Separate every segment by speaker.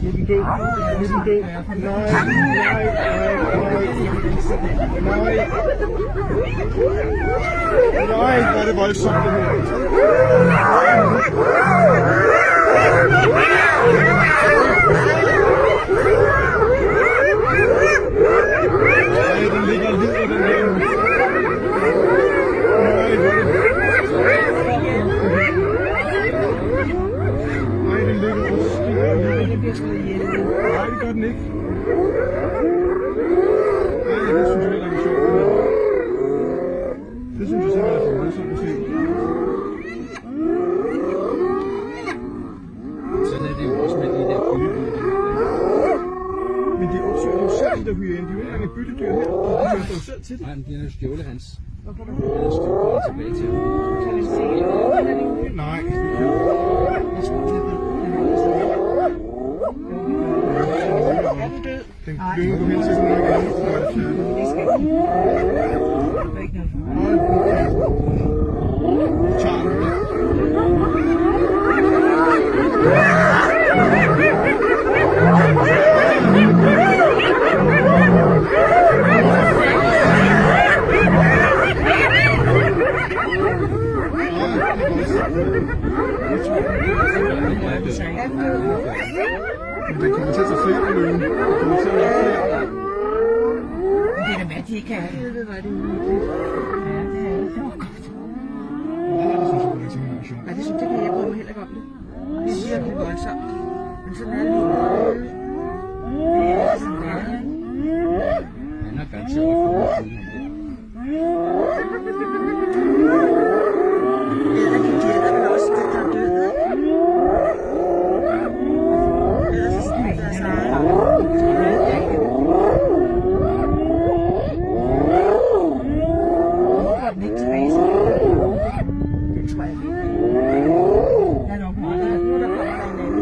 Speaker 1: Nu er den død. Nu er den død. Nej, hvor er det voldsomt det her. Den ligger og lider, den her. Nej, den ligger og stiger. Nej, det gør den ikke. Nej, det synes jeg heller ikke er sjovt. Det synes jeg simpelthen er voldsomt at se.
Speaker 2: Sådan er det jo også med de der byttedyr.
Speaker 1: Men de opsøger jo selv, de der hyæner. De er jo ikke engang et byttedyr her. De kører jo selv til det.
Speaker 2: Nej, men de har jo stjålet hans. Han har stjålet tilbage til ham.
Speaker 3: Kan vi se det?
Speaker 1: Nej.
Speaker 3: Jeg tror, det er den død?
Speaker 1: Den løber hen til sådan noget andet.
Speaker 3: Det skal ikke. Det er ikke noget for mig.
Speaker 1: Nu tager den det. Men den kommer til at tage flere løven. Den kommer til at lave flere.
Speaker 3: Det er da hvad, de ikke kan. Det var det uhyggeligt. Ja, det er det. Det var godt.
Speaker 1: Ja, det synes jeg ikke er sjovt.
Speaker 3: Nej, det synes jeg, jeg bryder mig heller ikke om det. Det er virkelig voldsomt. Men sådan er det. Det er sådan der.
Speaker 2: Han har garanteret fået ham.
Speaker 3: De æder vel også, der er døde, ikke? Ellers så smider der sig. Hvorfor den ikke tilbage til det? Tror jeg ikke. Der er nok meget, der kommer der en anden.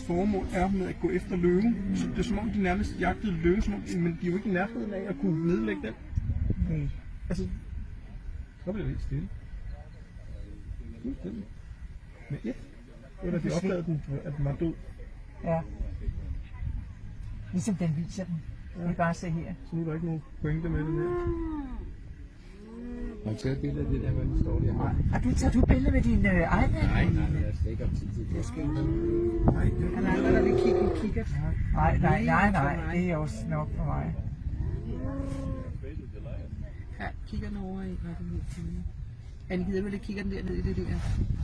Speaker 1: Formål er med at gå efter løven. Så det er som om de nærmest jagtede løven, men de er jo ikke i nærheden af at kunne nedlægge den. Altså, så bliver det helt stille. Fuldstændig. Med et. Eller de opdagede den, at den var død.
Speaker 3: Ja. Ligesom den viser den. Vi bare se her.
Speaker 1: Så nu er der ikke nogen pointe med den her.
Speaker 2: Har du taget et billede af det der, hvor den står der?
Speaker 3: Har du taget et billede med din iPad?
Speaker 2: Nej, jeg skal ikke op til det. Det skal ikke.
Speaker 1: Nej,
Speaker 3: han er andre, der vil kigge. Nej, det er også nok for mig. Her kigger den over i, hvad det er til. Han gider vel ikke kigge den der ned i det der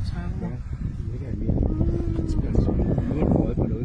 Speaker 3: trapper.
Speaker 2: Ja, det er mere. Nu er du øje på noget.